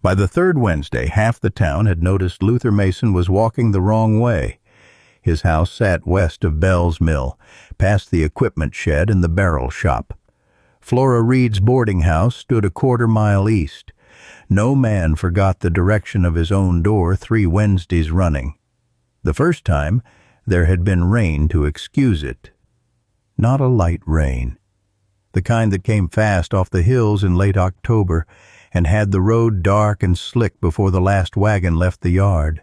By the third Wednesday, half the town had noticed Luther Mason was walking the wrong way. His house sat west of Bell's Mill, past the equipment shed and the barrel shop. Flora Reed's boarding house stood a quarter-mile east. No man forgot the direction of his own door 3 Wednesdays running. The first time, there had been rain to excuse it. Not a light rain. The kind that came fast off the hills in late October and had the road dark and slick before the last wagon left the yard.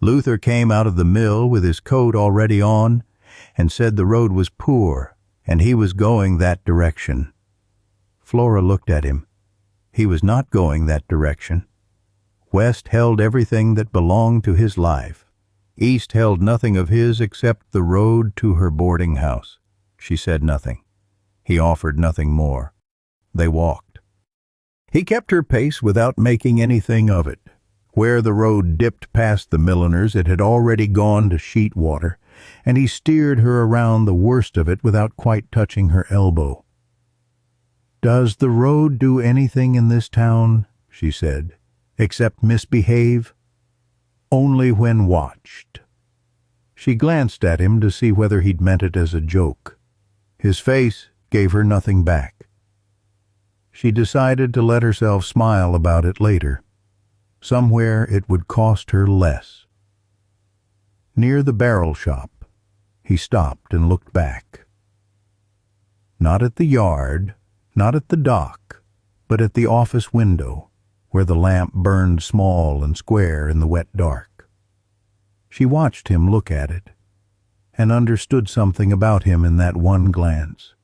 Luther came out of the mill with his coat already on and said the road was poor and he was going that direction. Flora looked at him. He was not going that direction. West held everything that belonged to his life. East held nothing of his except the road to her boarding house. She said nothing. He offered nothing more. They walked. He kept her pace without making anything of it. Where the road dipped past the milliners, it had already gone to sheet water, and he steered her around the worst of it without quite touching her elbow. "Does the road do anything in this town," she said, "except misbehave?" "Only when watched." She glanced at him to see whether he'd meant it as a joke. His face gave her nothing back. She decided to let herself smile about it later. Somewhere it would cost her less. Near the barrel shop, he stopped and looked back. Not at the yard, not at the dock, but at the office window, where the lamp burned small and square in the wet dark. She watched him look at it, and understood something about him in that one glance.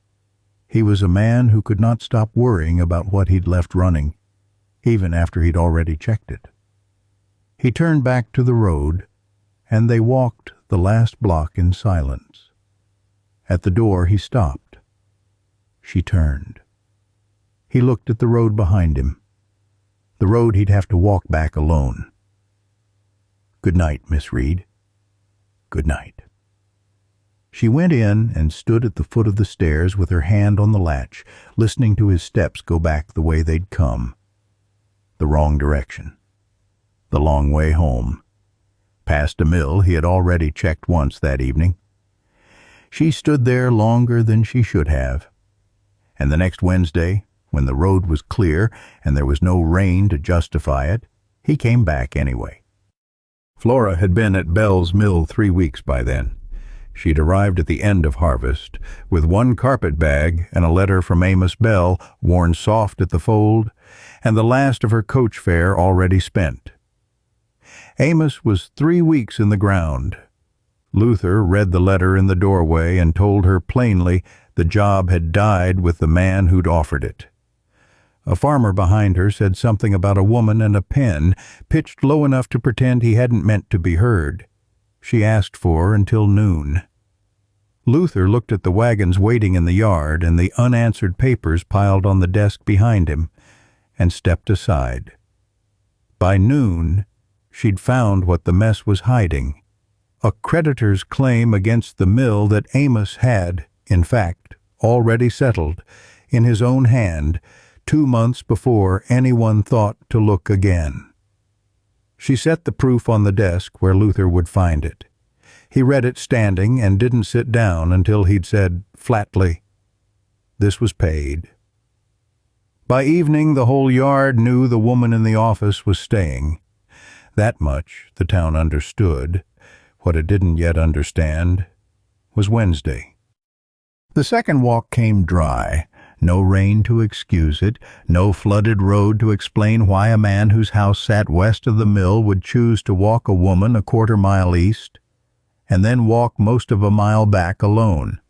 He was a man who could not stop worrying about what he'd left running, even after he'd already checked it. He turned back to the road, and they walked the last block in silence. At the door he stopped. She turned. He looked at the road behind him, the road he'd have to walk back alone. "Good night, Miss Reed." "Good night." She went in and stood at the foot of the stairs with her hand on the latch, listening to his steps go back the way they'd come. The wrong direction. The long way home. Past a mill he had already checked once that evening. She stood there longer than she should have. And the next Wednesday, when the road was clear and there was no rain to justify it, he came back anyway. Flora had been at Bell's Mill 3 weeks by then. She'd arrived at the end of harvest, with 1 carpet bag and a letter from Amos Bell, worn soft at the fold, and the last of her coach fare already spent. Amos was 3 weeks in the ground. Luther read the letter in the doorway and told her plainly the job had died with the man who'd offered it. A farmer behind her said something about a woman and a pen, pitched low enough to pretend he hadn't meant to be heard. She asked for her until noon. Luther looked at the wagons waiting in the yard and the unanswered papers piled on the desk behind him, and stepped aside. By noon, she'd found what the mess was hiding. A creditor's claim against the mill that Amos had, in fact, already settled, in his own hand, 2 months before anyone thought to look again. She set the proof on the desk where Luther would find it. He read it standing and didn't sit down until he'd said flatly, "This was paid." By evening, the whole yard knew the woman in the office was staying. That much the town understood. What it didn't yet understand was Wednesday. The second walk came dry. No rain to excuse it, no flooded road to explain why a man whose house sat west of the mill would choose to walk a woman a quarter-mile east, and then walk most of a mile back alone.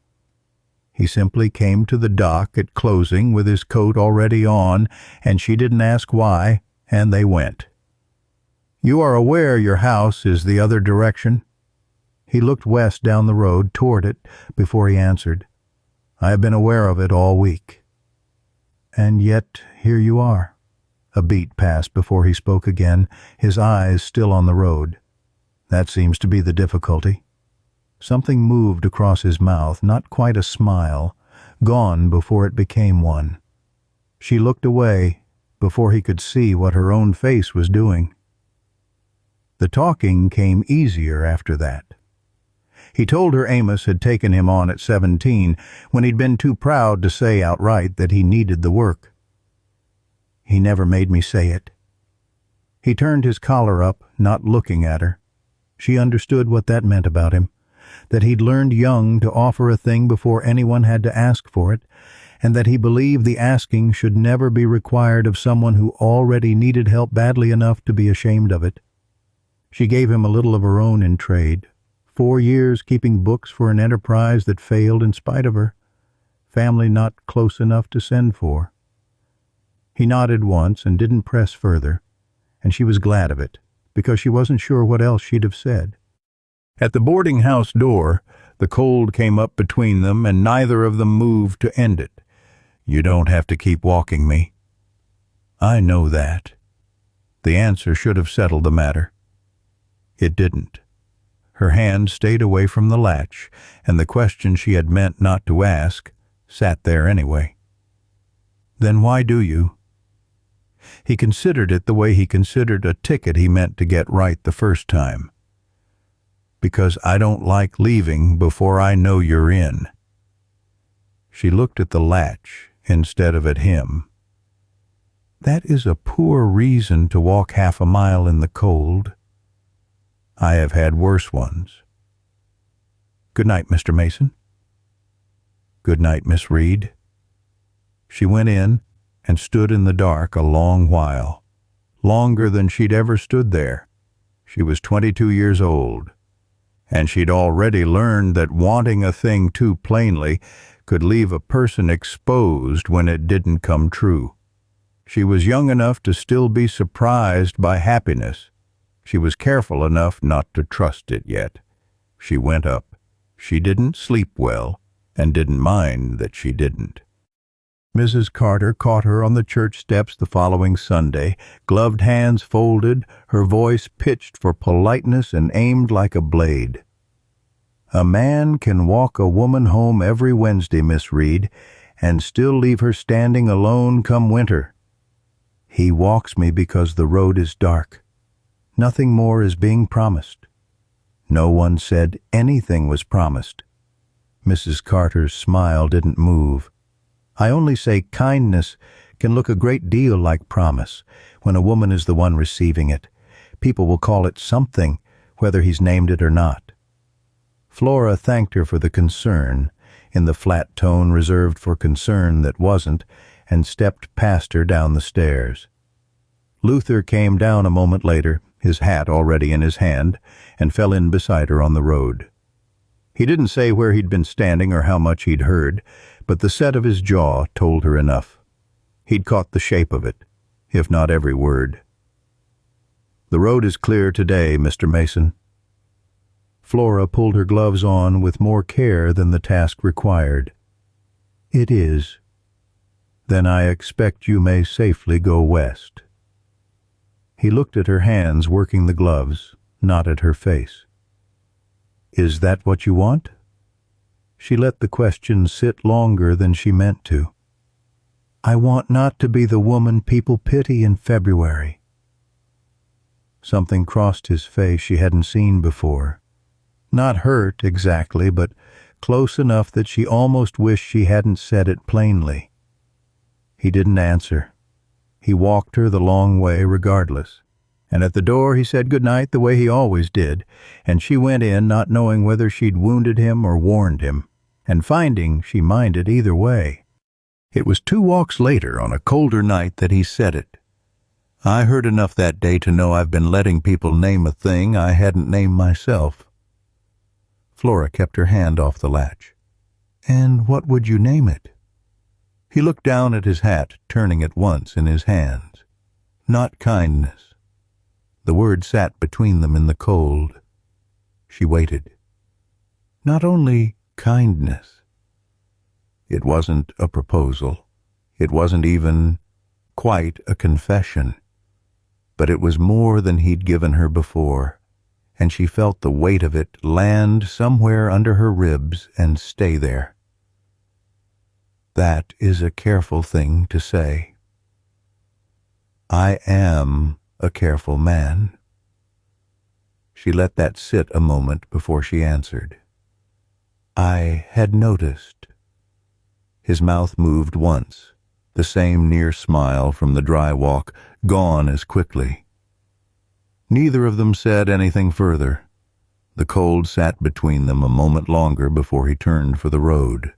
He simply came to the dock at closing with his coat already on, and she didn't ask why, and they went. "You are aware your house is the other direction?" He looked west down the road toward it before he answered. "I have been aware of it all week." "And yet here you are." A beat passed before he spoke again, his eyes still on the road. "That seems to be the difficulty." Something moved across his mouth, not quite a smile, gone before it became one. She looked away, before he could see what her own face was doing. The talking came easier after that. He told her Amos had taken him on at 17 when he'd been too proud to say outright that he needed the work. He never made me say it. He turned his collar up, not looking at her. She understood what that meant about him, that he'd learned young to offer a thing before anyone had to ask for it, and that he believed the asking should never be required of someone who already needed help badly enough to be ashamed of it. She gave him a little of her own in trade, 4 years keeping books for an enterprise that failed in spite of her, family not close enough to send for. He nodded once and didn't press further, and she was glad of it, because she wasn't sure what else she'd have said. At the boarding house door, the cold came up between them, and neither of them moved to end it. "You don't have to keep walking me." "I know that." The answer should have settled the matter. It didn't. Her hand stayed away from the latch, and the question she had meant not to ask sat there anyway. "Then why do you?" He considered it the way he considered a ticket he meant to get right the first time. "Because I don't like leaving before I know you're in." She looked at the latch instead of at him. "That is a poor reason to walk half a mile in the cold. I have had worse ones. Good night, Mr. Mason." "Good night, Miss Reed." She went in and stood in the dark a long while, longer than she'd ever stood there. She was 22 years old, and she'd already learned that wanting a thing too plainly could leave a person exposed when it didn't come true. She was young enough to still be surprised by happiness. She was careful enough not to trust it yet. She went up. She didn't sleep well, and didn't mind that she didn't. Mrs. Carter caught her on the church steps the following Sunday, gloved hands folded, her voice pitched for politeness and aimed like a blade. "A man can walk a woman home every Wednesday, Miss Reed, and still leave her standing alone come winter. He walks me because the road is dark. Nothing more is being promised." No one said anything was promised. Mrs. Carter's smile didn't move. "I only say kindness can look a great deal like promise when a woman is the one receiving it. People will call it something, whether he's named it or not." Flora thanked her for the concern, in the flat tone reserved for concern that wasn't, and stepped past her down the stairs. Luther came down a moment later, his hat already in his hand, and fell in beside her on the road. He didn't say where he'd been standing or how much he'd heard, but the set of his jaw told her enough. He'd caught the shape of it, if not every word. "The road is clear today, Mr. Mason." Flora pulled her gloves on with more care than the task required. "It is. Then I expect you may safely go west." He looked at her hands working the gloves, not at her face. "Is that what you want?" She let the question sit longer than she meant to. "I want not to be the woman people pity in February." Something crossed his face she hadn't seen before. Not hurt exactly, but close enough that she almost wished she hadn't said it plainly. He didn't answer. He walked her the long way regardless, and at the door he said good night the way he always did, and she went in not knowing whether she'd wounded him or warned him, and finding she minded either way. It was 2 walks later on a colder night that he said it. "I heard enough that day to know I've been letting people name a thing I hadn't named myself." Flora kept her hand off the latch. "And what would you name it?" He looked down at his hat, turning it once in his hands. "Not kindness." The word sat between them in the cold. She waited. "Not only kindness." It wasn't a proposal. It wasn't even quite a confession. But it was more than he'd given her before, and she felt the weight of it land somewhere under her ribs and stay there. That is a careful thing to say. I am a careful man." She let that sit a moment before she answered. "I had noticed." His mouth moved once, the same near smile from the dry walk gone as quickly. Neither of them said anything further. The cold sat between them a moment longer before he turned for the road.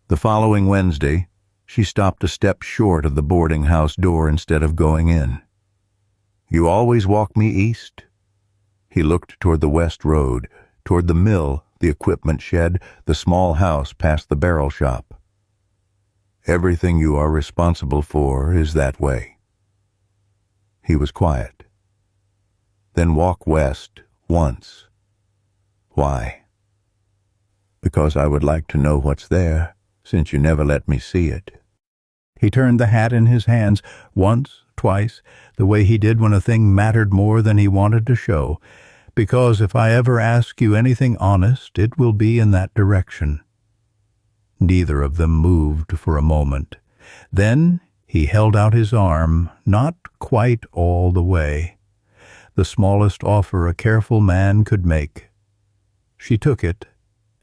The following Wednesday, she stopped a step short of the boarding house door instead of going in. "You always walk me east?" He looked toward the west road, toward the mill, the equipment shed, the small house past the barrel shop. "Everything you are responsible for is that way." He was quiet. "Then walk west once." "Why?" "Because I would like to know what's there, since you never let me see it." He turned the hat in his hands once, twice, the way he did when a thing mattered more than he wanted to show. "Because if I ever ask you anything honest, it will be in that direction." Neither of them moved for a moment. Then he held out his arm, not quite all the way. The smallest offer a careful man could make. She took it,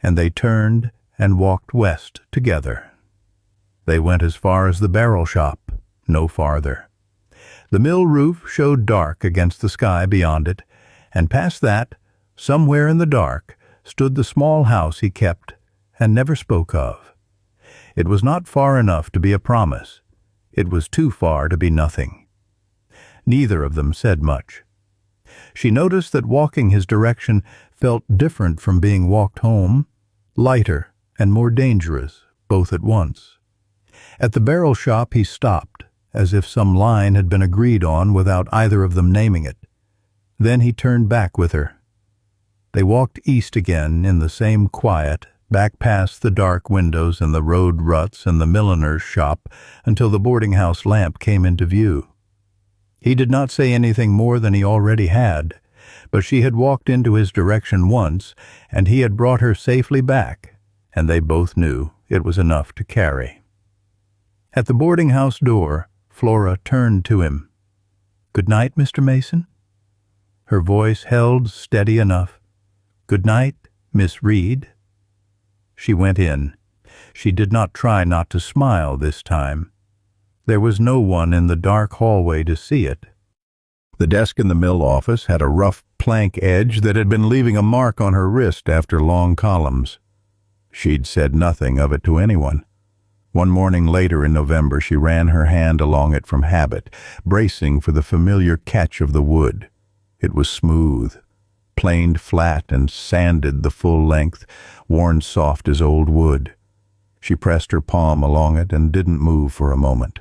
and they turned and walked west together. They went as far as the barrel shop, no farther. The mill roof showed dark against the sky beyond it, and past that, somewhere in the dark, stood the small house he kept and never spoke of. It was not far enough to be a promise. It was too far to be nothing. Neither of them said much. She noticed that walking his direction felt different from being walked home, lighter and more dangerous, both at once. At the barrel shop he stopped, as if some line had been agreed on without either of them naming it. Then he turned back with her. They walked east again in the same quiet, back past the dark windows and the road ruts and the milliner's shop until the boarding-house lamp came into view. He did not say anything more than he already had, but she had walked into his direction once, and he had brought her safely back, and they both knew it was enough to carry. At the boarding-house door, Flora turned to him. "Good night, Mr. Mason?" Her voice held steady enough. "Good night, Miss Reed." She went in. She did not try not to smile this time. There was no one in the dark hallway to see it. The desk in the mill office had a rough plank edge that had been leaving a mark on her wrist after long columns. She'd said nothing of it to anyone. One morning later in November, she ran her hand along it from habit, bracing for the familiar catch of the wood. It was smooth, planed flat and sanded the full length, worn soft as old wood. She pressed her palm along it and didn't move for a moment.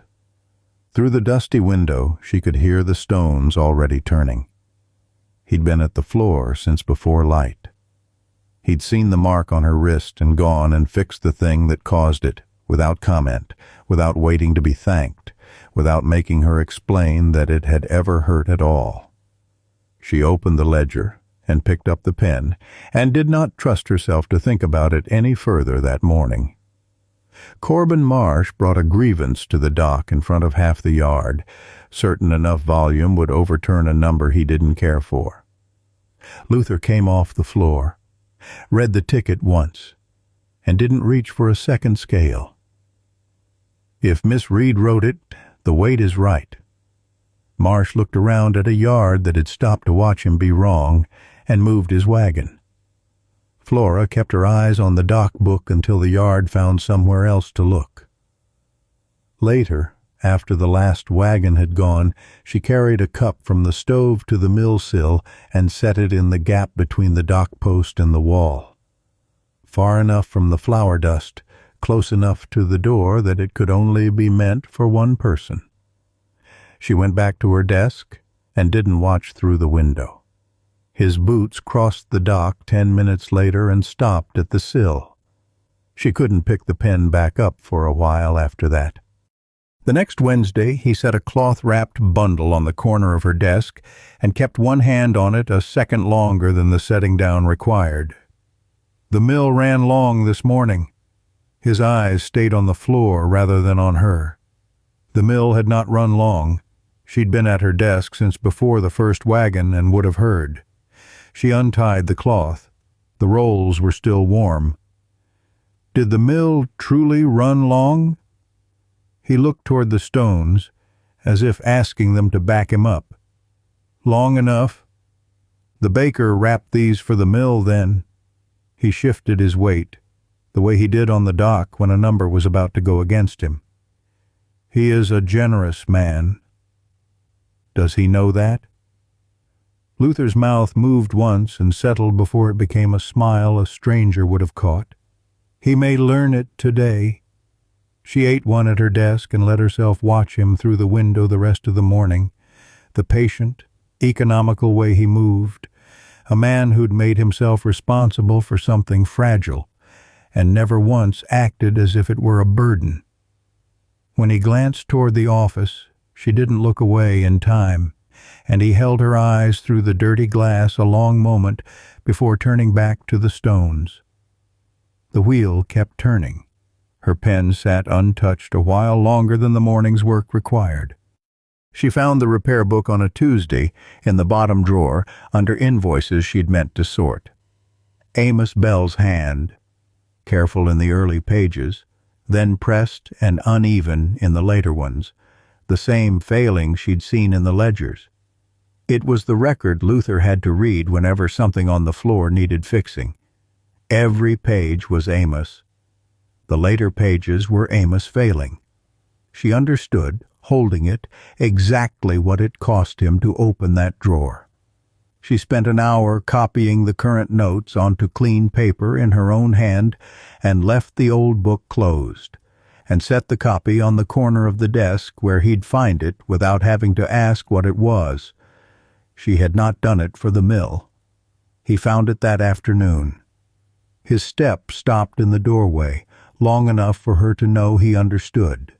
Through the dusty window, she could hear the stones already turning. He'd been at the floor since before light. He'd seen the mark on her wrist and gone and fixed the thing that caused it, without comment, without waiting to be thanked, without making her explain that it had ever hurt at all. She opened the ledger and picked up the pen, and did not trust herself to think about it any further that morning. Corbin Marsh brought a grievance to the dock in front of half the yard, certain enough volume would overturn a number he didn't care for. Luther came off the floor, read the ticket once, and didn't reach for a second scale. If Miss Reed wrote it, the weight is right. Marsh looked around at a yard that had stopped to watch him be wrong and moved his wagon. Flora kept her eyes on the dock book until the yard found somewhere else to look. Later, after the last wagon had gone, she carried a cup from the stove to the mill sill and set it in the gap between the dock post and the wall. Far enough from the flour dust, close enough to the door that it could only be meant for one person. She went back to her desk and didn't watch through the window. His boots crossed the dock 10 minutes later and stopped at the sill. She couldn't pick the pen back up for a while after that. The next Wednesday, he set a cloth-wrapped bundle on the corner of her desk and kept one hand on it a second longer than the setting down required. The mill ran long this morning. His eyes stayed on the floor rather than on her. The mill had not run long. She'd been at her desk since before the first wagon and would have heard. She untied the cloth. The rolls were still warm. Did the mill truly run long? He looked toward the stones, as if asking them to back him up. Long enough. The baker wrapped these for the mill then. He shifted his weight, the way he did on the dock when a number was about to go against him. He is a generous man. Does he know that? Luther's mouth moved once and settled before it became a smile a stranger would have caught. He may learn it today. She ate one at her desk and let herself watch him through the window the rest of the morning, the patient, economical way he moved, a man who'd made himself responsible for something fragile and never once acted as if it were a burden. When he glanced toward the office, she didn't look away in time, and he held her eyes through the dirty glass a long moment before turning back to the stones. The wheel kept turning. Her pen sat untouched a while longer than the morning's work required. She found the repair book on a Tuesday in the bottom drawer under invoices she'd meant to sort. Amos Bell's hand, careful in the early pages, then pressed and uneven in the later ones, the same failing she'd seen in the ledgers. It was the record Luther had to read whenever something on the floor needed fixing. Every page was Amos. The later pages were Amos failing. She understood, holding it, exactly what it cost him to open that drawer. She spent an hour copying the current notes onto clean paper in her own hand and left the old book closed, and set the copy on the corner of the desk where he'd find it without having to ask what it was. She had not done it for the mill. He found it that afternoon. His step stopped in the doorway, long enough for her to know he understood.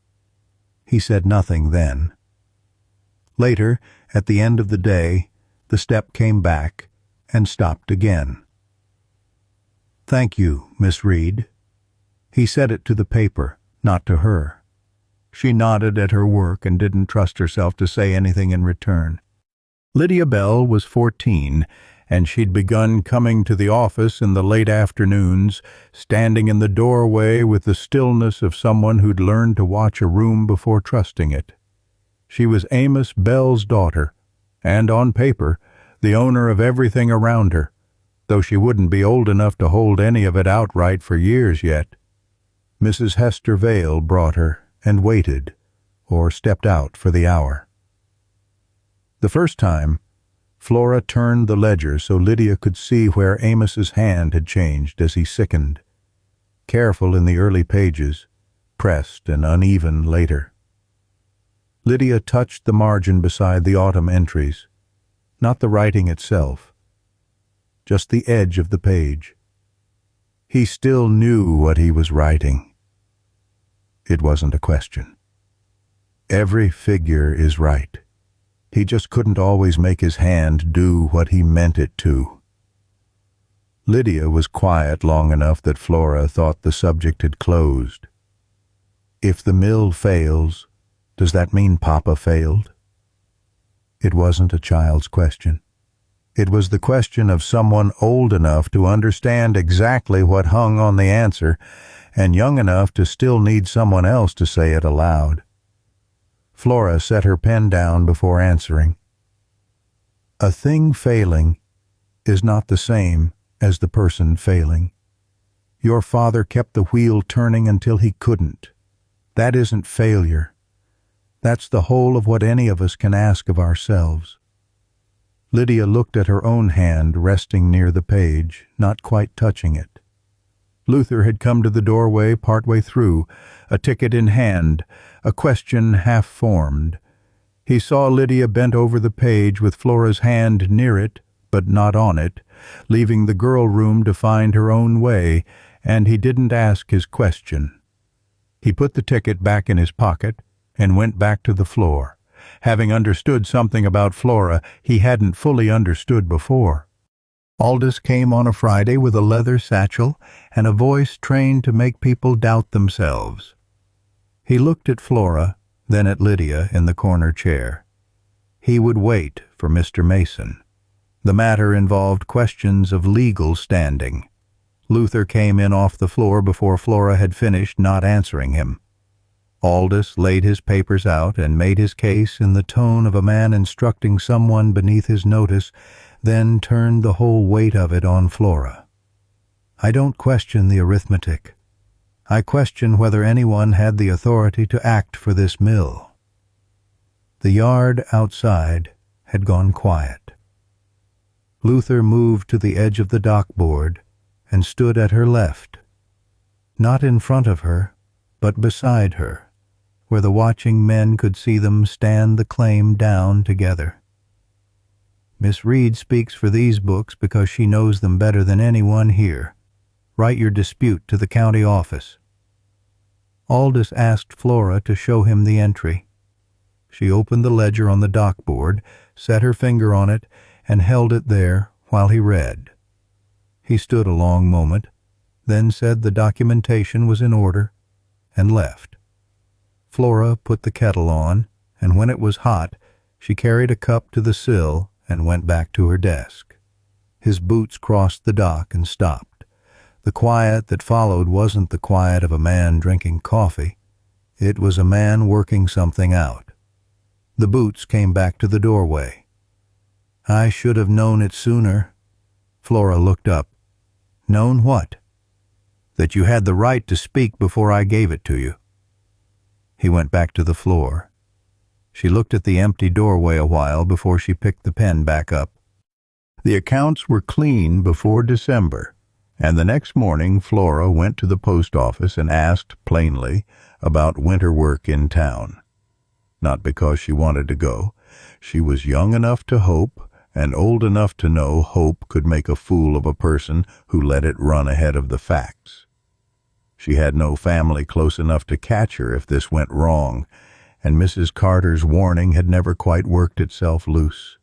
He said nothing then. Later, at the end of the day, the step came back and stopped again. "Thank you, Miss Reed." He said it to the paper, not to her. She nodded at her work and didn't trust herself to say anything in return. Lydia Bell was 14, and she'd begun coming to the office in the late afternoons, standing in the doorway with the stillness of someone who'd learned to watch a room before trusting it. She was Amos Bell's daughter, and on paper, the owner of everything around her, though she wouldn't be old enough to hold any of it outright for years yet. Mrs. Hester Vale brought her and waited, or stepped out for the hour. The first time, Flora turned the ledger so Lydia could see where Amos's hand had changed as he sickened. Careful in the early pages, pressed and uneven later. Lydia touched the margin beside the autumn entries, not the writing itself, just the edge of the page. He still knew what he was writing. It wasn't a question. Every figure is right. He just couldn't always make his hand do what he meant it to. Lydia was quiet long enough that Flora thought the subject had closed. If the mill fails, does that mean Papa failed? It wasn't a child's question. It was the question of someone old enough to understand exactly what hung on the answer and young enough to still need someone else to say it aloud. Flora set her pen down before answering. A thing failing is not the same as the person failing. Your father kept the wheel turning until he couldn't. That isn't failure. That's the whole of what any of us can ask of ourselves. Lydia looked at her own hand resting near the page, not quite touching it. Luther had come to the doorway partway through, a ticket in hand, a question half-formed. He saw Lydia bent over the page with Flora's hand near it, but not on it, leaving the girl room to find her own way, and he didn't ask his question. He put the ticket back in his pocket and went back to the floor, having understood something about Flora he hadn't fully understood before. Aldous came on a Friday with a leather satchel and a voice trained to make people doubt themselves. He looked at Flora, then at Lydia in the corner chair. He would wait for Mr. Mason. The matter involved questions of legal standing. Luther came in off the floor before Flora had finished not answering him. Aldous laid his papers out and made his case in the tone of a man instructing someone beneath his notice, then turned the whole weight of it on Flora. "I don't question the arithmetic. I question whether anyone had the authority to act for this mill." The yard outside had gone quiet. Luther moved to the edge of the dockboard and stood at her left, not in front of her, but beside her, where the watching men could see them stand the claim down together. "Miss Reed speaks for these books because she knows them better than anyone here. Write your dispute to the county office." Aldous asked Flora to show him the entry. She opened the ledger on the dockboard, set her finger on it, and held it there while he read. He stood a long moment, then said the documentation was in order, and left. Flora put the kettle on, and when it was hot, she carried a cup to the sill and went back to her desk. His boots crossed the dock and stopped. The quiet that followed wasn't the quiet of a man drinking coffee. It was a man working something out. The boots came back to the doorway. "I should have known it sooner." Flora looked up. "Known what?" "That you had the right to speak before I gave it to you." He went back to the floor. She looked at the empty doorway a while before she picked the pen back up. The accounts were clean before December, and the next morning Flora went to the post office and asked, plainly, about winter work in town. Not because she wanted to go. She was young enough to hope, and old enough to know hope could make a fool of a person who let it run ahead of the facts. She had no family close enough to catch her if this went wrong, and Mrs. Carter's warning had never quite worked itself loose.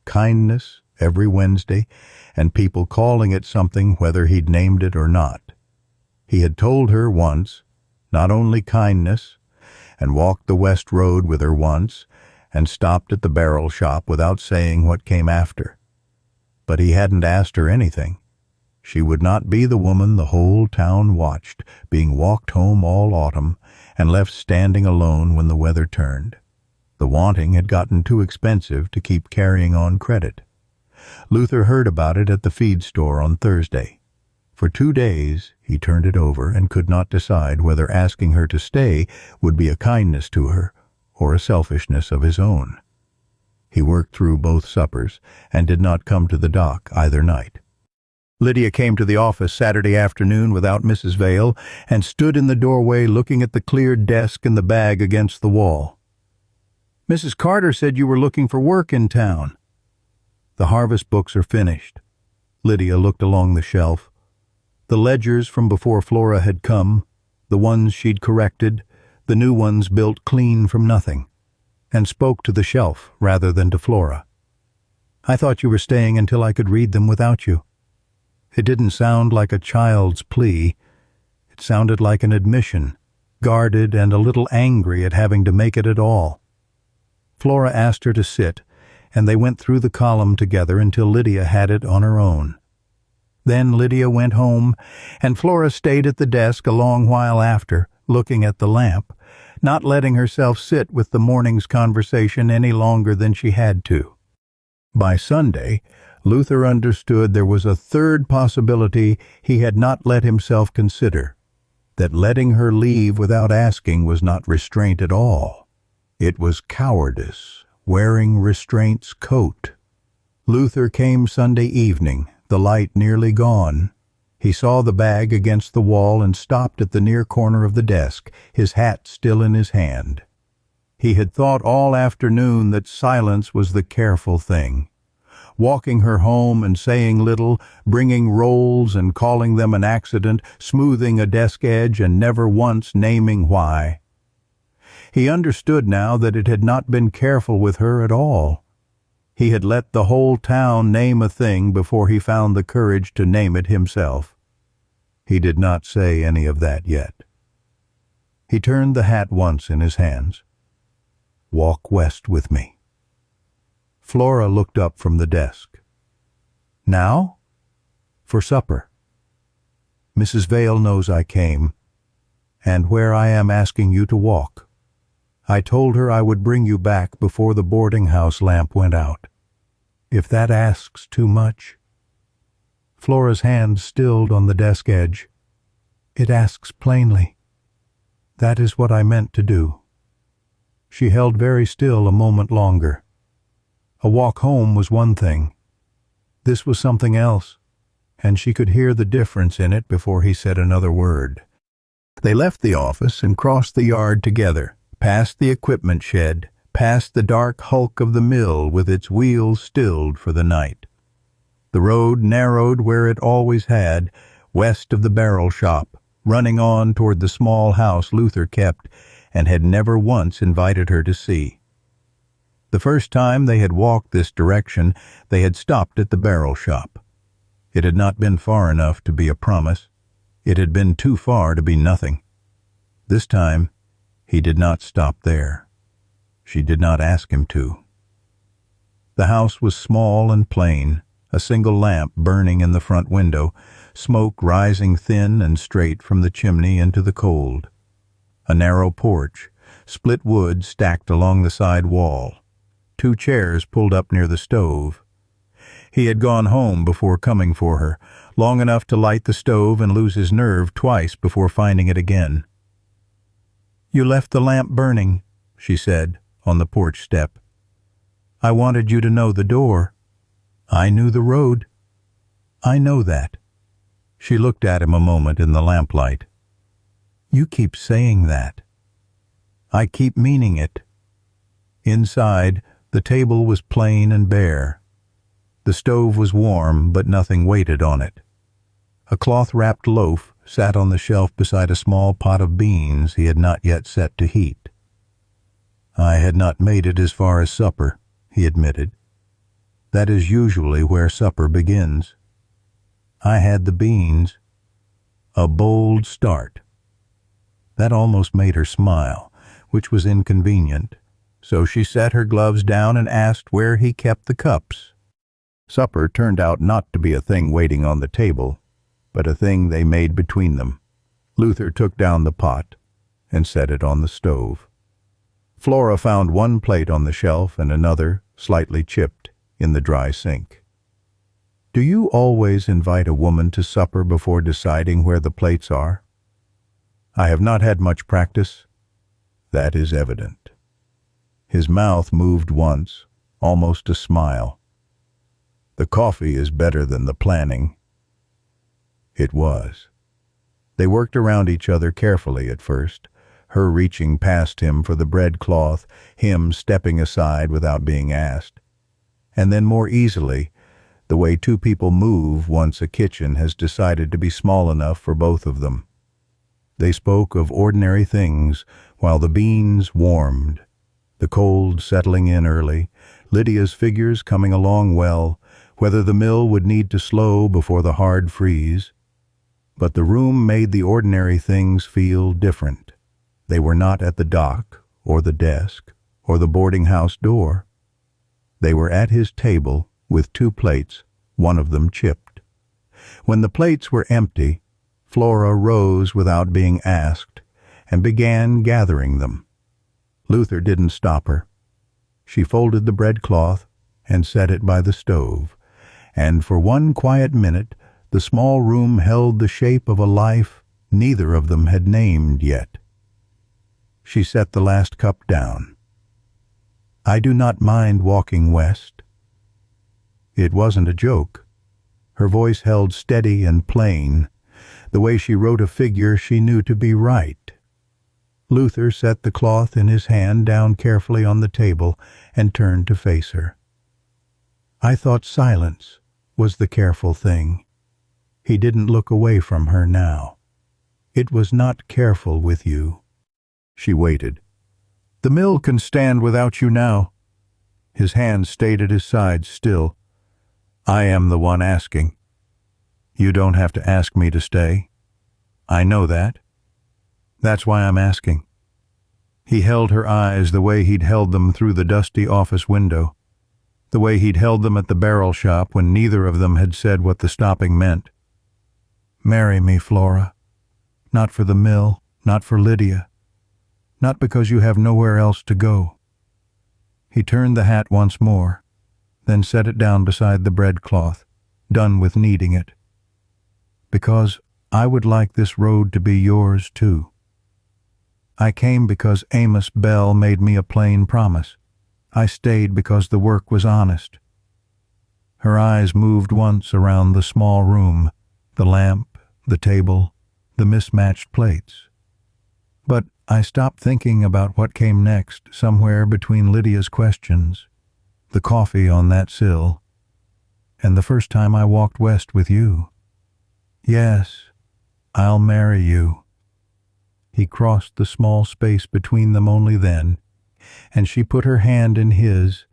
Kindness every Wednesday, and people calling it something whether he'd named it or not. He had told her once, not only kindness, and walked the West Road with her once, and stopped at the barrel shop without saying what came after. But he hadn't asked her anything. She would not be the woman the whole town watched, being walked home all autumn, and left standing alone when the weather turned. The wanting had gotten too expensive to keep carrying on credit. Luther heard about it at the feed store on Thursday. For 2 days he turned it over and could not decide whether asking her to stay would be a kindness to her or a selfishness of his own. He worked through both suppers and did not come to the dock either night. Lydia came to the office Saturday afternoon without Mrs. Vale and stood in the doorway looking at the cleared desk and the bag against the wall. "Mrs. Carter said you were looking for work in town." "The harvest books are finished." Lydia looked along the shelf. The ledgers from before Flora had come, the ones she'd corrected, the new ones built clean from nothing, and spoke to the shelf rather than to Flora. "I thought you were staying until I could read them without you." It didn't sound like a child's plea. It sounded like an admission, guarded and a little angry at having to make it at all. Flora asked her to sit, and they went through the column together until Lydia had it on her own. Then Lydia went home, and Flora stayed at the desk a long while after, looking at the lamp, not letting herself sit with the morning's conversation any longer than she had to. By Sunday, Luther understood there was a third possibility he had not let himself consider, that letting her leave without asking was not restraint at all. It was cowardice, wearing restraint's coat. Luther came Sunday evening, the light nearly gone. He saw the bag against the wall and stopped at the near corner of the desk, his hat still in his hand. He had thought all afternoon that silence was the careful thing. Walking her home and saying little, bringing rolls and calling them an accident, smoothing a desk edge and never once naming why. He understood now that it had not been careful with her at all. He had let the whole town name a thing before he found the courage to name it himself. He did not say any of that yet. He turned the hat once in his hands. "Walk west with me." Flora looked up from the desk. "Now? For supper. Mrs. Vale knows I came, and where I am asking you to walk. I told her I would bring you back before the boarding-house lamp went out. If that asks too much—" Flora's hand stilled on the desk edge. "It asks plainly. That is what I meant to do." She held very still a moment longer. A walk home was one thing. This was something else, and she could hear the difference in it before he said another word. They left the office and crossed the yard together, past the equipment shed, past the dark hulk of the mill with its wheels stilled for the night. The road narrowed where it always had, west of the barrel shop, running on toward the small house Luther kept and had never once invited her to see. The first time they had walked this direction, they had stopped at the barrel shop. It had not been far enough to be a promise. It had been too far to be nothing. This time, he did not stop there. She did not ask him to. The house was small and plain, a single lamp burning in the front window, smoke rising thin and straight from the chimney into the cold. A narrow porch, split wood stacked along the side wall. 2 chairs pulled up near the stove. He had gone home before coming for her, long enough to light the stove and lose his nerve twice before finding it again. "You left the lamp burning," she said, on the porch step. "I wanted you to know the door. I knew the road." "I know that." She looked at him a moment in the lamplight. "You keep saying that." "I keep meaning it." Inside, the table was plain and bare. The stove was warm, but nothing waited on it. A cloth-wrapped loaf sat on the shelf beside a small pot of beans he had not yet set to heat. "I had not made it as far as supper," he admitted. "That is usually where supper begins. I had the beans." A bold start. That almost made her smile, which was inconvenient, so she set her gloves down and asked where he kept the cups. Supper turned out not to be a thing waiting on the table, but a thing they made between them. Luther took down the pot and set it on the stove. Flora found one plate on the shelf and another, slightly chipped, in the dry sink. "Do you always invite a woman to supper before deciding where the plates are?" "I have not had much practice." "That is evident." His mouth moved once, almost a smile. "The coffee is better than the planning." It was. They worked around each other carefully at first, her reaching past him for the breadcloth, him stepping aside without being asked. And then more easily, the way 2 people move once a kitchen has decided to be small enough for both of them. They spoke of ordinary things while the beans warmed, the cold settling in early, Lydia's figures coming along well, whether the mill would need to slow before the hard freeze. But the room made the ordinary things feel different. They were not at the dock, or the desk, or the boarding-house door. They were at his table with 2 plates, one of them chipped. When the plates were empty, Flora rose without being asked and began gathering them. Luther didn't stop her. She folded the breadcloth and set it by the stove, and for one quiet minute the small room held the shape of a life neither of them had named yet. She set the last cup down. "I do not mind walking west." It wasn't a joke. Her voice held steady and plain, the way she wrote a figure she knew to be right. Luther set the cloth in his hand down carefully on the table and turned to face her. "I thought silence was the careful thing." He didn't look away from her now. "It was not careful with you." She waited. "The mill can stand without you now." His hand stayed at his side still. "I am the one asking. You don't have to ask me to stay. I know that. That's why I'm asking." He held her eyes the way he'd held them through the dusty office window. the way he'd held them at the barrel shop when neither of them had said what the stopping meant. "Marry me, Flora. Not for the mill, not for Lydia. Not because you have nowhere else to go." He turned the hat once more, then set it down beside the breadcloth, done with kneading it. "Because I would like this road to be yours, too. I came because Amos Bell made me a plain promise. I stayed because the work was honest." Her eyes moved once around the small room, the lamp, the table, the mismatched plates. But I stopped thinking about what came next, somewhere between Lydia's questions, the coffee on that sill, and the first time I walked west with you. "Yes, I'll marry you." He crossed the small space between them only then, and she put her hand in his,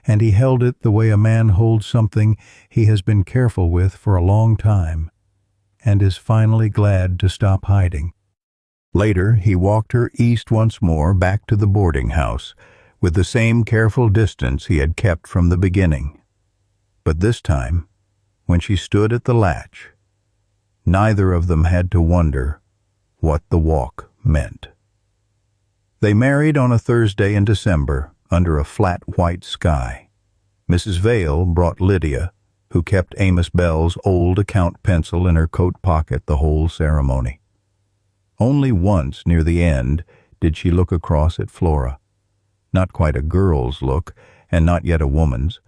and he held it the way a man holds something he has been careful with for a long time, and is finally glad to stop hiding. Later, he walked her east once more back to the boarding house, with the same careful distance he had kept from the beginning. But this time, when she stood at the latch, neither of them had to wonder what the walk meant. They married on a Thursday in December under a flat white sky. Mrs. Vale brought Lydia, who kept Amos Bell's old account pencil in her coat pocket the whole ceremony. Only once near the end did she look across at Flora. Not quite a girl's look, and not yet a woman's,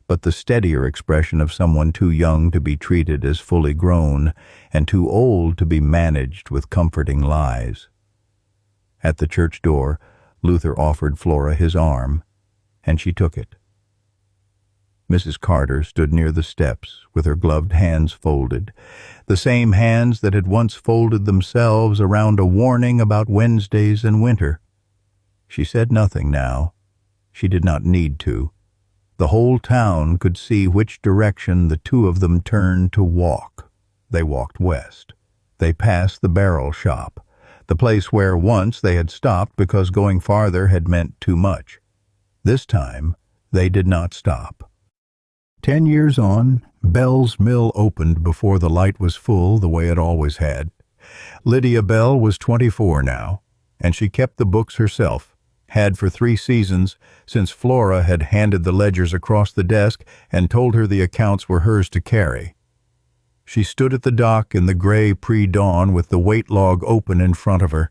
but the steadier expression of someone too young to be treated as fully grown and too old to be managed with comforting lies. At the church door, Luther offered Flora his arm, and she took it. Mrs. Carter stood near the steps with her gloved hands folded, the same hands that had once folded themselves around a warning about Wednesdays in winter. She said nothing now. She did not need to. The whole town could see which direction the two of them turned to walk. They walked west. They passed the barrel shop, the place where once they had stopped because going farther had meant too much. This time, they did not stop. 10 years on, Bell's mill opened before the light was full the way it always had. Lydia Bell was 24 now, and she kept the books herself, had for 3 seasons, since Flora had handed the ledgers across the desk and told her the accounts were hers to carry. She stood at the dock in the gray pre-dawn with the weight log open in front of her,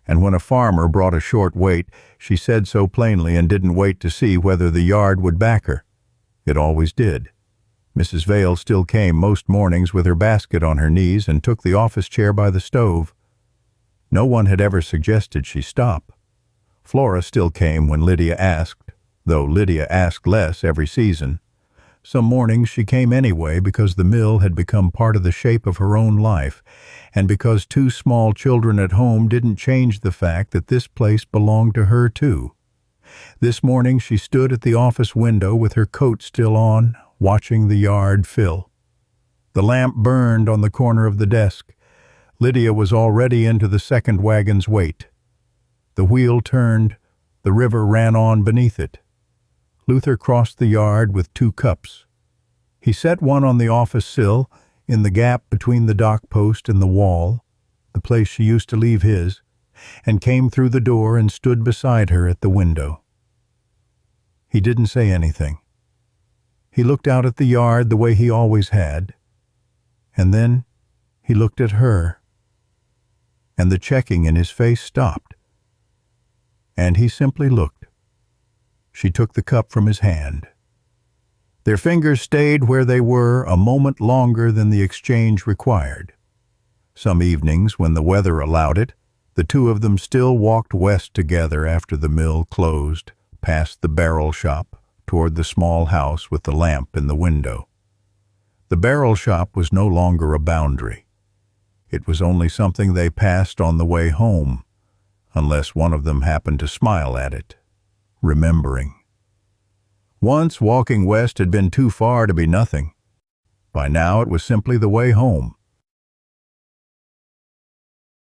and when a farmer brought a short weight, she said so plainly and didn't wait to see whether the yard would back her. It always did. Mrs. Vale still came most mornings with her basket on her knees and took the office chair by the stove. No one had ever suggested she stop. Flora still came when Lydia asked, though Lydia asked less every season. Some mornings she came anyway because the mill had become part of the shape of her own life, and because 2 small children at home didn't change the fact that this place belonged to her too. This morning she stood at the office window with her coat still on, watching the yard fill. The lamp burned on the corner of the desk. Lydia was already into the second wagon's weight. The wheel turned, the river ran on beneath it. Luther crossed the yard with 2 cups. He set one on the office sill, in the gap between the dock post and the wall, the place she used to leave his, and came through the door and stood beside her at the window. He didn't say anything. He looked out at the yard the way he always had, and then he looked at her, and the checking in his face stopped. And he simply looked. She took the cup from his hand. Their fingers stayed where they were a moment longer than the exchange required. Some evenings, when the weather allowed it, the two of them still walked west together after the mill closed, past the barrel shop, toward the small house with the lamp in the window. The barrel shop was no longer a boundary. It was only something they passed on the way home, unless one of them happened to smile at it, remembering. Once walking west had been too far to be nothing. By now it was simply the way home.